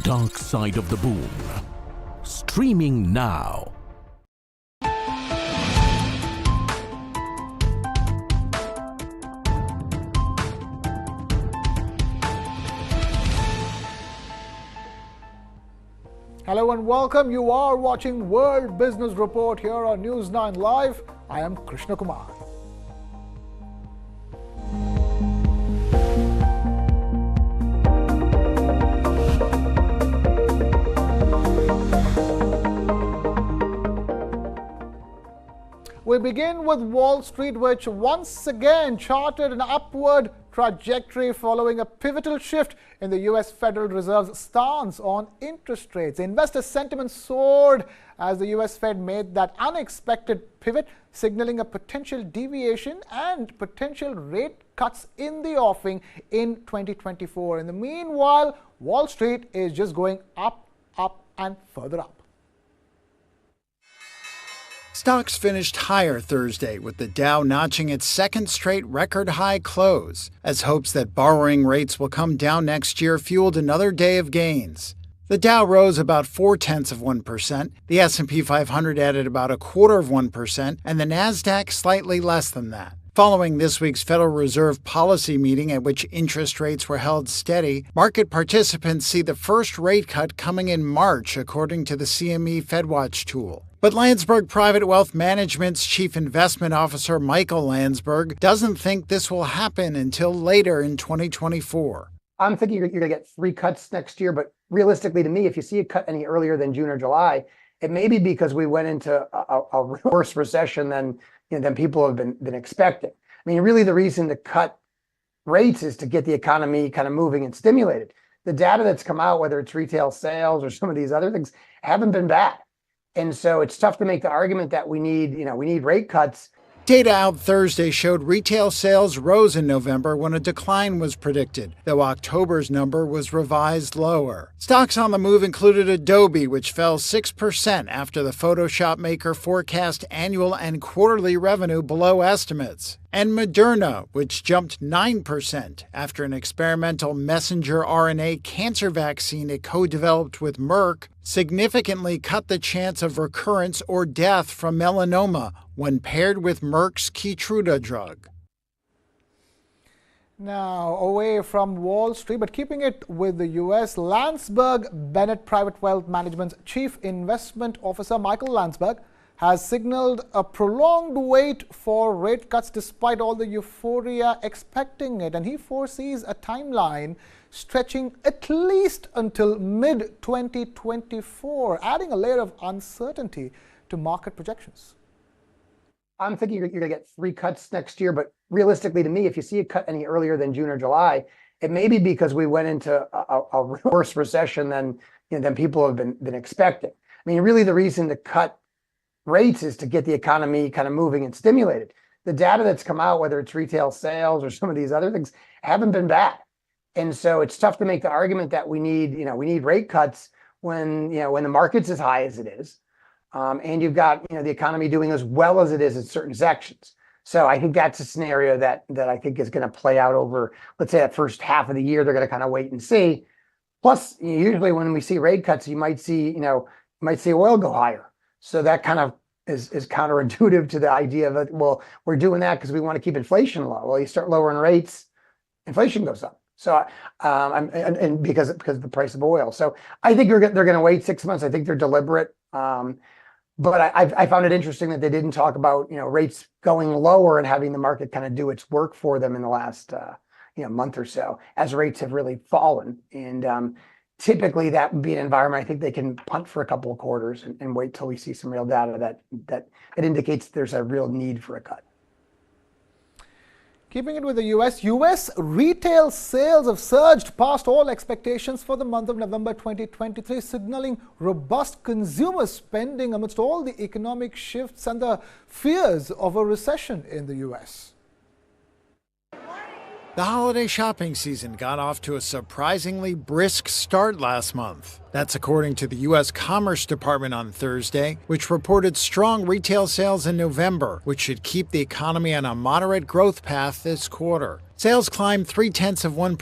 dark side of the boom. Streaming now. Hello and welcome. You are watching World Business Report here on News 9 Live. I am Krishna Kumar. We begin with Wall Street, which once again charted an upward trajectory following a pivotal shift in the U.S. Federal Reserve's stance on interest rates. Investor sentiment soared as the U.S. Fed made that unexpected pivot, signaling a potential deviation and potential rate cuts in the offing in 2024. In the meanwhile, Wall Street is just going up, up, and further up. Stocks finished higher Thursday, with the Dow notching its second straight record-high close, as hopes that borrowing rates will come down next year fueled another day of gains. The Dow rose about 0.4%, the S&P 500 added about 0.25%, and the Nasdaq slightly less than that. Following this week's Federal Reserve policy meeting at which interest rates were held steady, market participants see the first rate cut coming in March, according to the CME FedWatch tool. But Landsberg Private Wealth Management's Chief Investment Officer Michael Landsberg doesn't think this will happen until later in 2024. I'm thinking you're going to get 3 cuts next year, but realistically to me, if you see a cut any earlier than June or July, it may be because we went into a worse recession than people have been expecting. I mean, really the reason to cut rates is to get the economy kind of moving and stimulated. The data that's come out, whether it's retail sales or some of these other things, haven't been bad. And so it's tough to make the argument that we need rate cuts. Data out Thursday showed retail sales rose in November when a decline was predicted, though October's number was revised lower. Stocks on the move included Adobe, which fell 6% after the Photoshop maker forecast annual and quarterly revenue below estimates, and Moderna, which jumped 9% after an experimental messenger RNA cancer vaccine it co-developed with Merck significantly cut the chance of recurrence or death from melanoma when paired with Merck's Keytruda drug. Now, away from Wall Street, but keeping it with the U.S., Landsberg Bennett Private Wealth Management's Chief Investment Officer Michael Landsberg has signaled a prolonged wait for rate cuts despite all the euphoria expecting it. And he foresees a timeline stretching at least until mid-2024, adding a layer of uncertainty to market projections. I'm thinking you're going to get 3 cuts next year, but realistically to me, if you see a cut any earlier than June or July, it may be because we went into a worse recession than people have been expecting. I mean, really the reason to cut rates is to get the economy kind of moving and stimulated. The data that's come out, whether it's retail sales or some of these other things, haven't been bad. And so it's tough to make the argument that we need rate cuts when the market's as high as it is. And you've got the economy doing as well as it is in certain sections. So I think that's a scenario that I think is going to play out over, let's say, that first half of the year. They're going to kind of wait and see. Plus, usually when we see rate cuts, you might see oil go higher. So that kind of is counterintuitive to the idea that, well, we're doing that because we want to keep inflation low. Well, you start lowering rates, inflation goes up. So and because of the price of oil. So I think they're going to wait 6 months. I think they're deliberate. But I found it interesting that they didn't talk about rates going lower and having the market kind of do its work for them in the last month or so, as rates have really fallen. And typically that would be an environment I think they can punt for a couple of quarters and wait till we see some real data that indicates there's a real need for a cut. Keeping it with the U.S. retail sales have surged past all expectations for the month of November 2023, signaling robust consumer spending amidst all the economic shifts and the fears of a recession in the U.S. The holiday shopping season got off to a surprisingly brisk start last month. That's according to the U.S. Commerce Department on Thursday, which reported strong retail sales in November, which should keep the economy on a moderate growth path this quarter. Sales climbed 0.3%.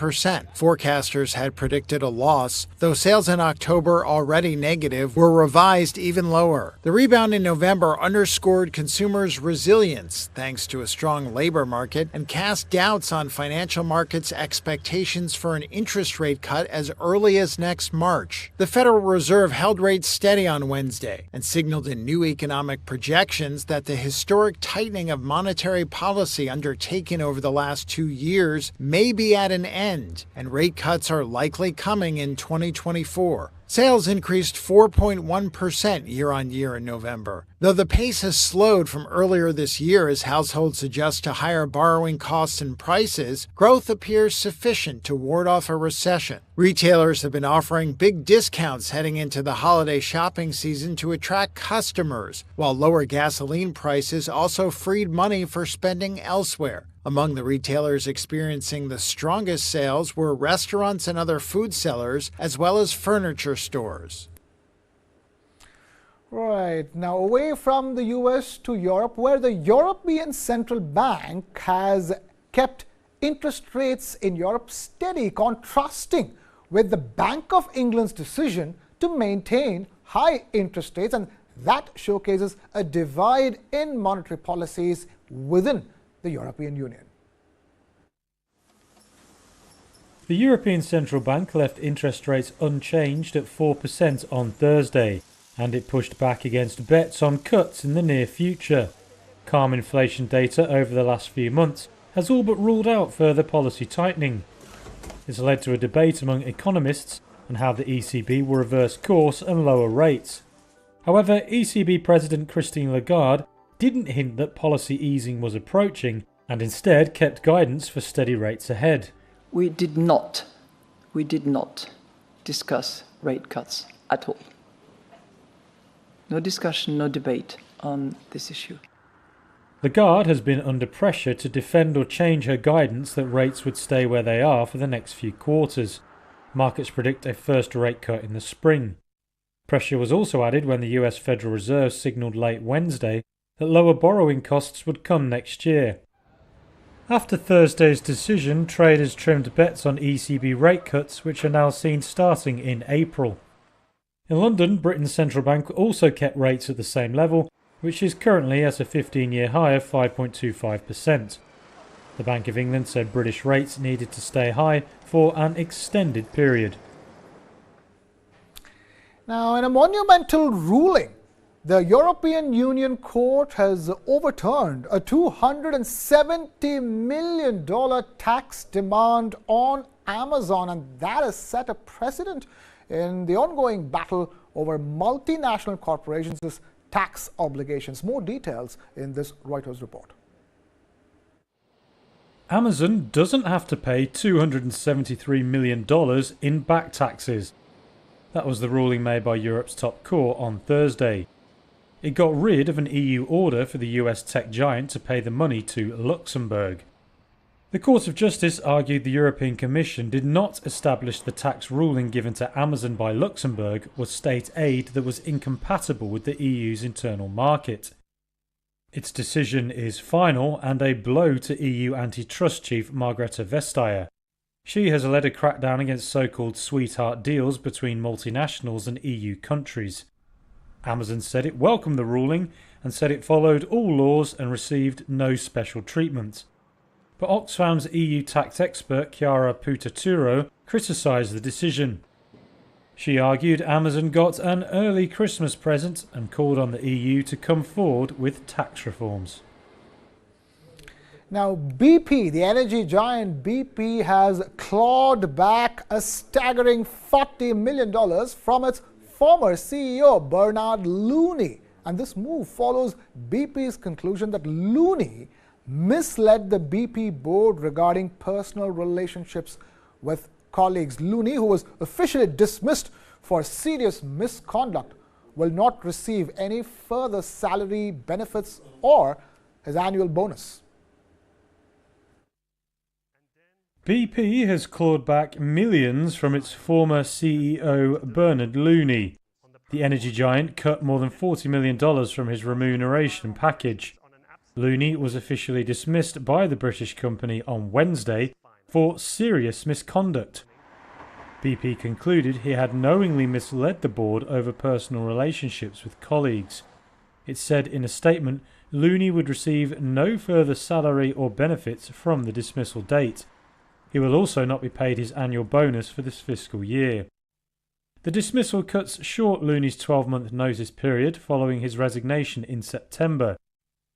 Forecasters had predicted a loss, though sales in October, already negative, were revised even lower. The rebound in November underscored consumers' resilience thanks to a strong labor market and cast doubts on financial markets' expectations for an interest rate cut as early as next March. The Federal Reserve held rates steady on Wednesday and signaled in new economic projections that the historic tightening of monetary policy undertaken over the last 2 years may be at an end, and rate cuts are likely coming in 2024. Sales increased 4.1% year-on-year in November. Though the pace has slowed from earlier this year as households adjust to higher borrowing costs and prices, growth appears sufficient to ward off a recession. Retailers have been offering big discounts heading into the holiday shopping season to attract customers, while lower gasoline prices also freed money for spending elsewhere. Among the retailers experiencing the strongest sales were restaurants and other food sellers, as well as furniture stores. Right. Now, away from the US to Europe, where the European Central Bank has kept interest rates in Europe steady, contrasting with the Bank of England's decision to maintain high interest rates, and that showcases a divide in monetary policies within the European Union. The European Central Bank left interest rates unchanged at 4% on Thursday, and it pushed back against bets on cuts in the near future. Calm inflation data over the last few months has all but ruled out further policy tightening. This led to a debate among economists on how the ECB will reverse course and lower rates. However, ECB President Christine Lagarde didn't hint that policy easing was approaching and instead kept guidance for steady rates ahead. We did not discuss rate cuts at all. No discussion, no debate on this issue. Lagarde has been under pressure to defend or change her guidance that rates would stay where they are for the next few quarters. Markets predict a first rate cut in the spring. Pressure was also added when the US Federal Reserve signalled late Wednesday that lower borrowing costs would come next year. After Thursday's decision, traders trimmed bets on ECB rate cuts, which are now seen starting in April. In London, Britain's central bank also kept rates at the same level, which is currently at a 15-year high of 5.25%. The Bank of England said British rates needed to stay high for an extended period. Now, in a monumental ruling, the European Union Court has overturned a $270 million tax demand on Amazon, and that has set a precedent in the ongoing battle over multinational corporations' tax obligations. More details in this Reuters report. Amazon doesn't have to pay $273 million in back taxes. That was the ruling made by Europe's top court on Thursday. It got rid of an EU order for the US tech giant to pay the money to Luxembourg. The Court of Justice argued the European Commission did not establish the tax ruling given to Amazon by Luxembourg was state aid that was incompatible with the EU's internal market. Its decision is final and a blow to EU antitrust chief Margrethe Vestager. She has led a crackdown against so-called sweetheart deals between multinationals and EU countries. Amazon said it welcomed the ruling and said it followed all laws and received no special treatment. But Oxfam's EU tax expert Chiara Putaturo criticised the decision. She argued Amazon got an early Christmas present and called on the EU to come forward with tax reforms. Now, BP, the energy giant BP, has clawed back a staggering $40 million from its former CEO Bernard Looney, and this move follows BP's conclusion that Looney misled the BP board regarding personal relationships with colleagues. Looney, who was officially dismissed for serious misconduct, will not receive any further salary benefits or his annual bonus. BP has clawed back millions from its former CEO Bernard Looney. The energy giant cut more than $40 million from his remuneration package. Looney was officially dismissed by the British company on Wednesday for serious misconduct. BP concluded he had knowingly misled the board over personal relationships with colleagues. It said in a statement Looney would receive no further salary or benefits from the dismissal date. He will also not be paid his annual bonus for this fiscal year. The dismissal cuts short Looney's 12-month notice period following his resignation in September.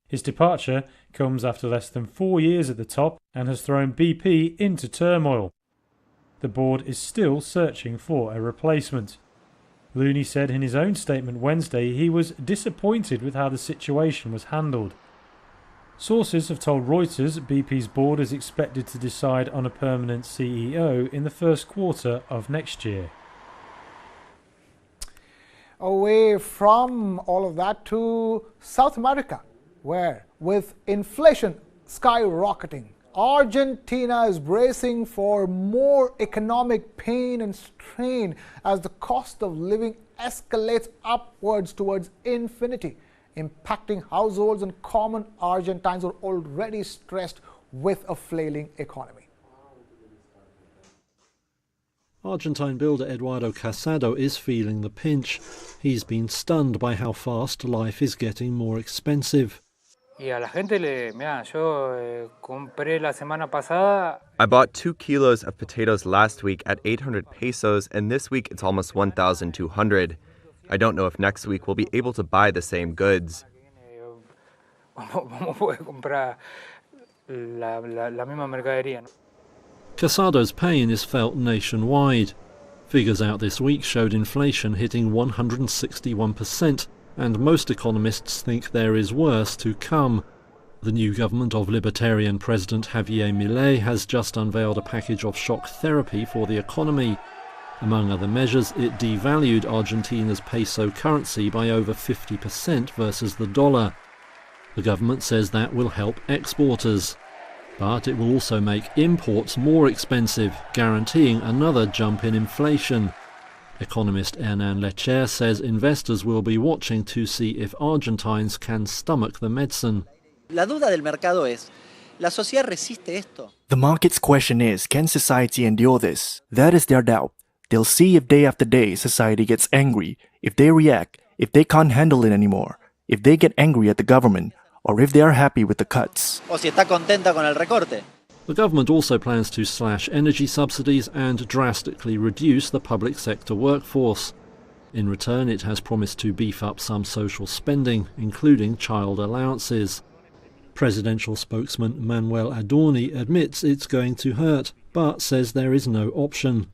His departure comes after less than 4 years at the top and has thrown BP into turmoil. The board is still searching for a replacement. Looney said in his own statement Wednesday he was disappointed with how the situation was handled. Sources have told Reuters BP's board is expected to decide on a permanent CEO in the first quarter of next year. Away from all of that to South America, where with inflation skyrocketing, Argentina is bracing for more economic pain and strain as the cost of living escalates upwards towards infinity, impacting households and common Argentines who are already stressed with a flailing economy. Argentine builder Eduardo Casado is feeling the pinch. He's been stunned by how fast life is getting more expensive. I bought 2 kilos of potatoes last week at 800 pesos, and this week it's almost 1,200. I don't know if next week we'll be able to buy the same goods. Casado's pain is felt nationwide. Figures out this week showed inflation hitting 161%, and most economists think there is worse to come. The new government of Libertarian President Javier Milei has just unveiled a package of shock therapy for the economy. Among other measures, it devalued Argentina's peso currency by over 50% versus the dollar. The government says that will help exporters. But it will also make imports more expensive, guaranteeing another jump in inflation. Economist Hernan Lecher says investors will be watching to see if Argentines can stomach the medicine. La duda del mercado es, ¿la sociedad resiste esto? The market's question is, can society endure this? That is their doubt. They'll see if day after day society gets angry, if they react, if they can't handle it anymore, if they get angry at the government, or if they are happy with the cuts. O si está contenta con el recorte. The government also plans to slash energy subsidies and drastically reduce the public sector workforce. In return, it has promised to beef up some social spending, including child allowances. Presidential spokesman Manuel Adorni admits it's going to hurt, but says there is no option.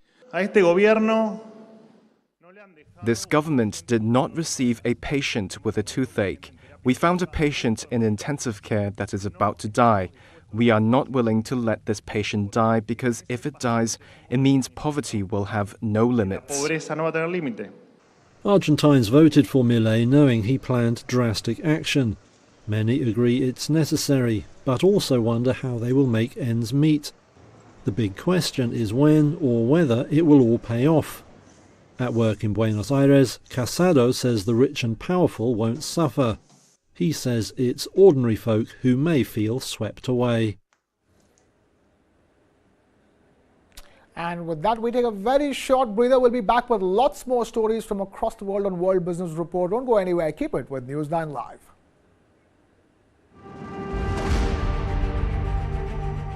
This government did not receive a patient with a toothache. We found a patient in intensive care that is about to die. We are not willing to let this patient die because if it dies, it means poverty will have no limits. Argentines voted for Milei knowing he planned drastic action. Many agree it's necessary, but also wonder how they will make ends meet. The big question is when or whether it will all pay off. At work in Buenos Aires, Casado says the rich and powerful won't suffer. He says it's ordinary folk who may feel swept away. And with that, we take a very short breather. We'll be back with lots more stories from across the world on World Business Report. Don't go anywhere. Keep it with News 9 Live.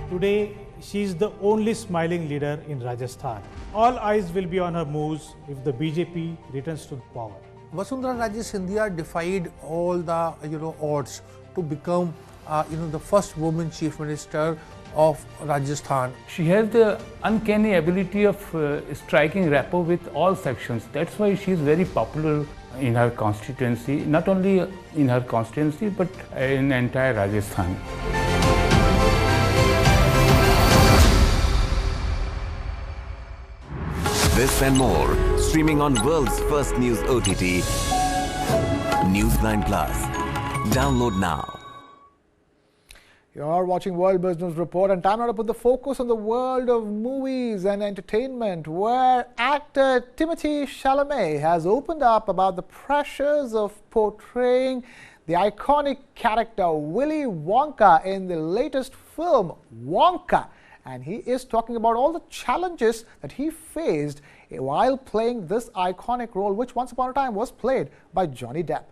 Today, she is the only smiling leader in Rajasthan. All eyes will be on her moves if the BJP returns to power. Vasundhara Raje Scindia defied all the odds to become the first woman chief minister of Rajasthan. She has the uncanny ability of striking rapport with all sections. That's why she is very popular in her constituency, not only in her constituency but in entire Rajasthan. This and more, streaming on world's first news OTT, News 9 Plus. Download now. You're watching World Business Report, and time now to put the focus on the world of movies and entertainment, where actor Timothee Chalamet has opened up about the pressures of portraying the iconic character Willy Wonka in the latest film, Wonka. And he is talking about all the challenges that he faced while playing this iconic role, which once upon a time was played by Johnny Depp.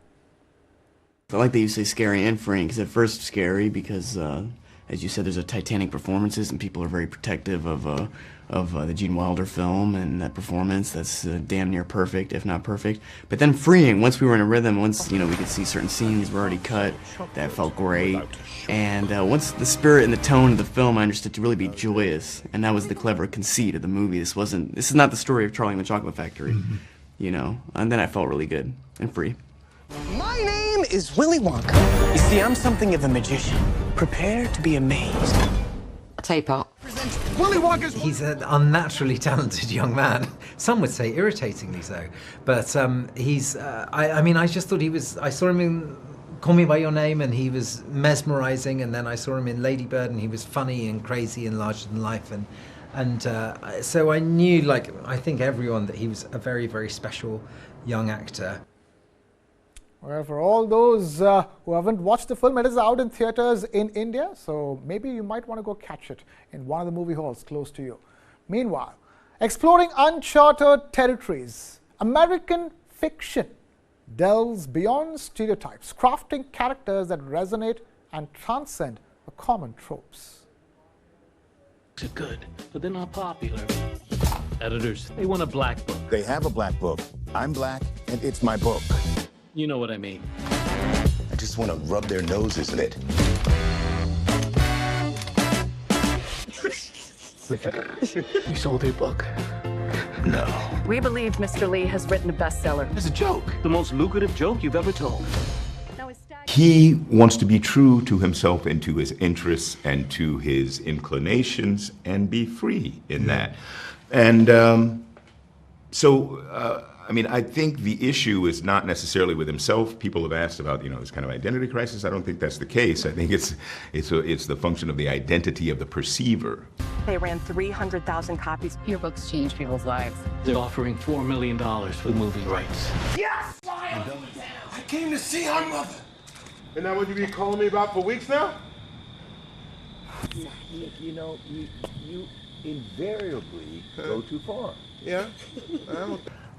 I like that you say scary and freeing, because at first scary because, as you said, there's a Titanic performances and people are very protective of the Gene Wilder film and that performance that's damn near perfect, if not perfect. But then freeing, once we were in a rhythm, once we could see certain scenes were already cut, that felt great. And once the spirit and the tone of the film I understood to really be joyous, and that was the clever conceit of the movie. This is not the story of Charlie and the Chocolate Factory, and then I felt really good and free. My name is Willy Wonka. You see, I'm something of a magician. Prepare to be amazed. Tape up. Willy Wonka's... He's an unnaturally talented young man. Some would say irritatingly so. But I just thought I saw him in Call Me By Your Name and he was mesmerizing, and then I saw him in Lady Bird and he was funny and crazy and larger than life. And so I knew, like I think everyone, that he was a very, very special young actor. Well, for all those who haven't watched the film, it is out in theaters in India, so maybe you might want to go catch it in one of the movie halls close to you. Meanwhile, exploring uncharted territories, American fiction delves beyond stereotypes, crafting characters that resonate and transcend the common tropes. Are good, but they're not popular. Editors, they want a black book. They have a black book. I'm black, and it's my book. You know what I mean. I just want to rub their noses in it. You sold your book? No. We believe Mr. Lee has written a bestseller. It's a joke. The most lucrative joke you've ever told. He wants to be true to himself and to his interests and to his inclinations and be free in that. And I think the issue is not necessarily with himself. People have asked about, this kind of identity crisis. I don't think that's the case. I think it's the function of the identity of the perceiver. They ran 300,000 copies. Your books change people's lives. They're offering $4 million for the movie rights. Yes! I came to see our mother. Isn't that what you've been calling me about for weeks now? You invariably go too far. Yeah.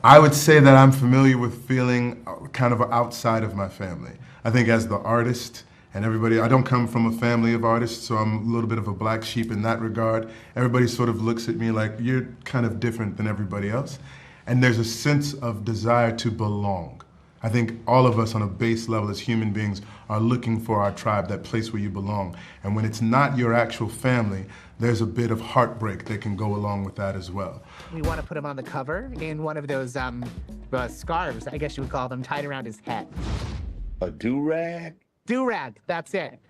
I would say that I'm familiar with feeling kind of outside of my family. I think as the artist and everybody, I don't come from a family of artists, so I'm a little bit of a black sheep in that regard. Everybody sort of looks at me like, you're kind of different than everybody else. And there's a sense of desire to belong. I think all of us on a base level as human beings are looking for our tribe, that place where you belong. And when it's not your actual family, there's a bit of heartbreak that can go along with that as well. We want to put him on the cover in one of those scarves, I guess you would call them, tied around his head. A do-rag? Do-rag, that's it.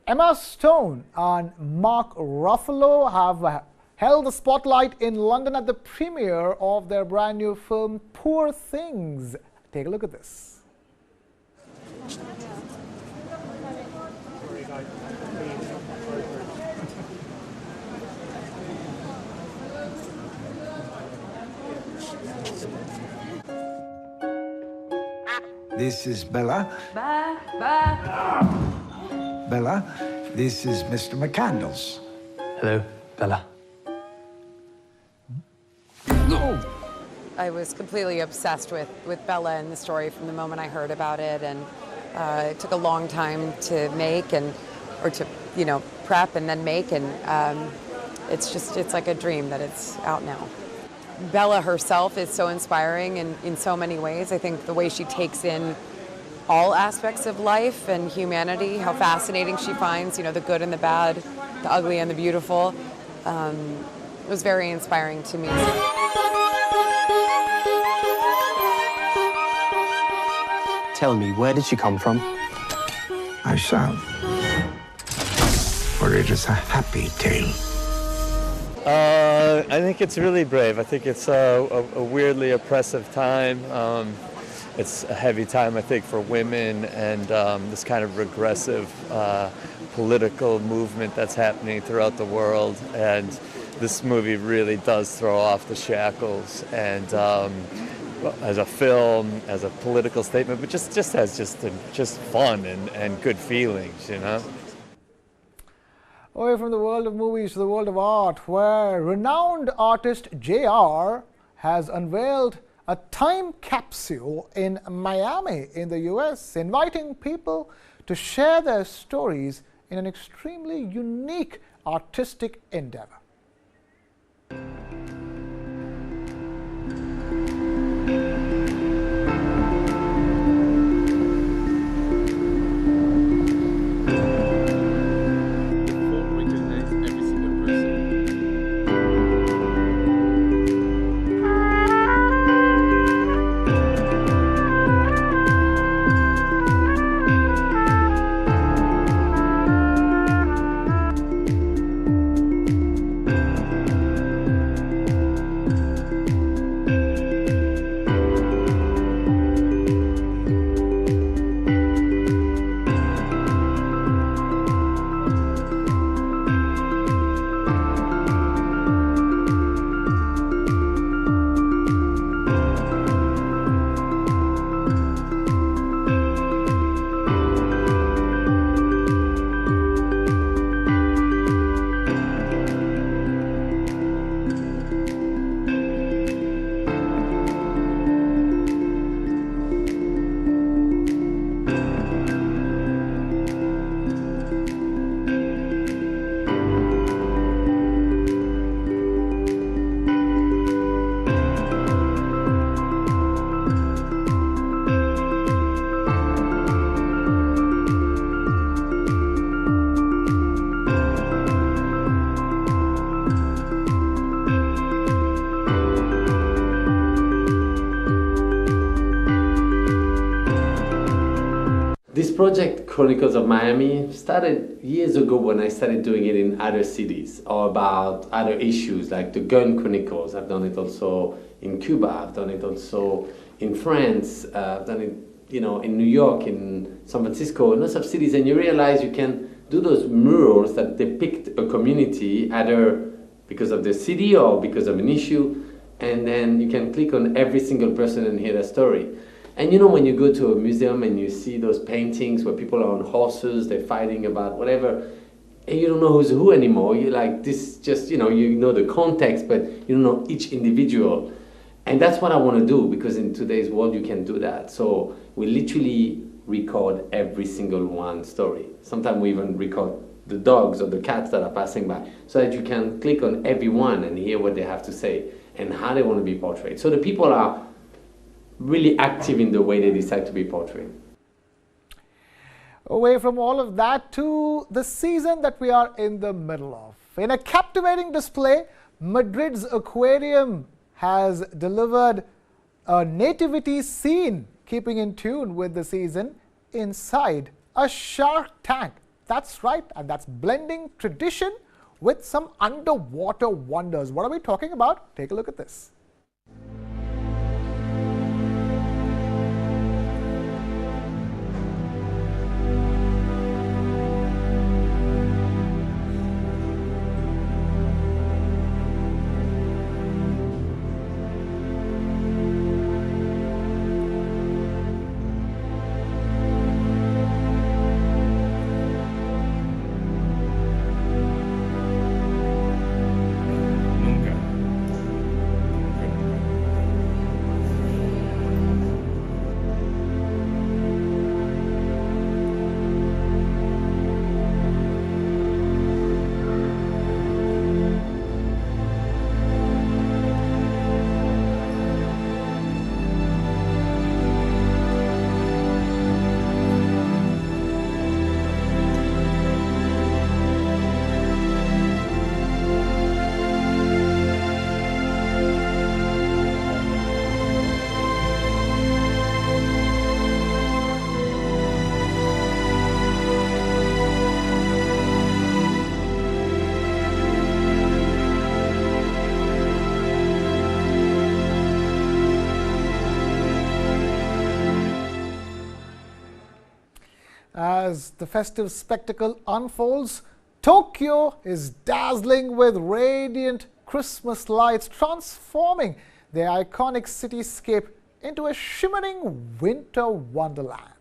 Emma Stone and Mark Ruffalo have held the spotlight in London at the premiere of their brand new film, Poor Things. Take a look at this. This is Bella. Bella, this is Mr. McCandles. Hello, Bella. I was completely obsessed with Bella and the story from the moment I heard about it, and it took a long time to make or to prep and then make, and it's like a dream that it's out now. Bella herself is so inspiring in so many ways. I think the way she takes in all aspects of life and humanity, how fascinating she finds, the good and the bad, the ugly and the beautiful, it was very inspiring to me. Tell me, where did she come from? I shall. For it is a happy tale. I think it's really brave. I think it's a weirdly oppressive time. It's a heavy time, I think, for women and this kind of regressive political movement that's happening throughout the world. And this movie really does throw off the shackles and as a film, as a political statement, but just as just fun and good feelings, you know. Away from the world of movies to the world of art, where renowned artist JR has unveiled a time capsule in Miami in the US, inviting people to share their stories in an extremely unique artistic endeavor. This project, Chronicles of Miami, started years ago when I started doing it in other cities or about other issues like the gun chronicles. I've done it also in Cuba, I've done it also in France, I've done it in New York, in San Francisco, in lots of cities, and you realize you can do those murals that depict a community either because of the city or because of an issue, and then you can click on every single person and hear their story. And when you go to a museum and you see those paintings where people are on horses, they're fighting about whatever, and you don't know who's who anymore. You're like, this just, you know the context, but you don't know each individual. And that's what I want to do, because in today's world you can do that. So we literally record every single one story. Sometimes we even record the dogs or the cats that are passing by, so that you can click on every one and hear what they have to say and how they want to be portrayed. So the people are really active in the way they decide to be portrayed. Away from all of that to the season that we are in the middle of. In a captivating display, Madrids Aquarium has delivered a nativity scene keeping in tune with the season inside a shark tank. That's right, and that's blending tradition with some underwater wonders. What are we talking about? Take a look at this. As the festive spectacle unfolds, Tokyo is dazzling with radiant Christmas lights, transforming the iconic cityscape into a shimmering winter wonderland.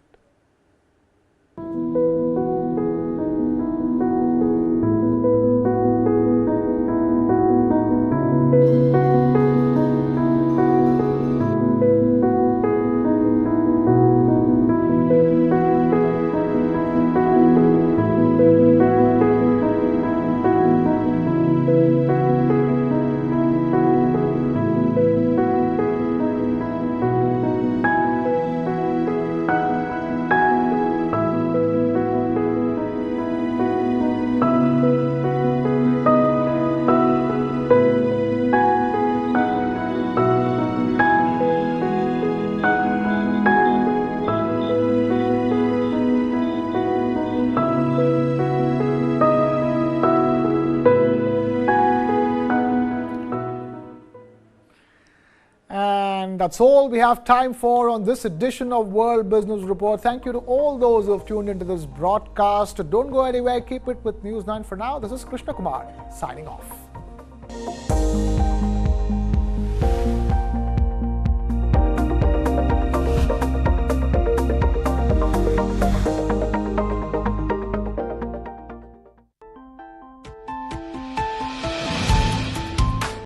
And that's all we have time for on this edition of World Business Report. Thank you to all those who have tuned into this broadcast. Don't go anywhere. Keep it with News 9 for now. This is Krishna Kumar signing off.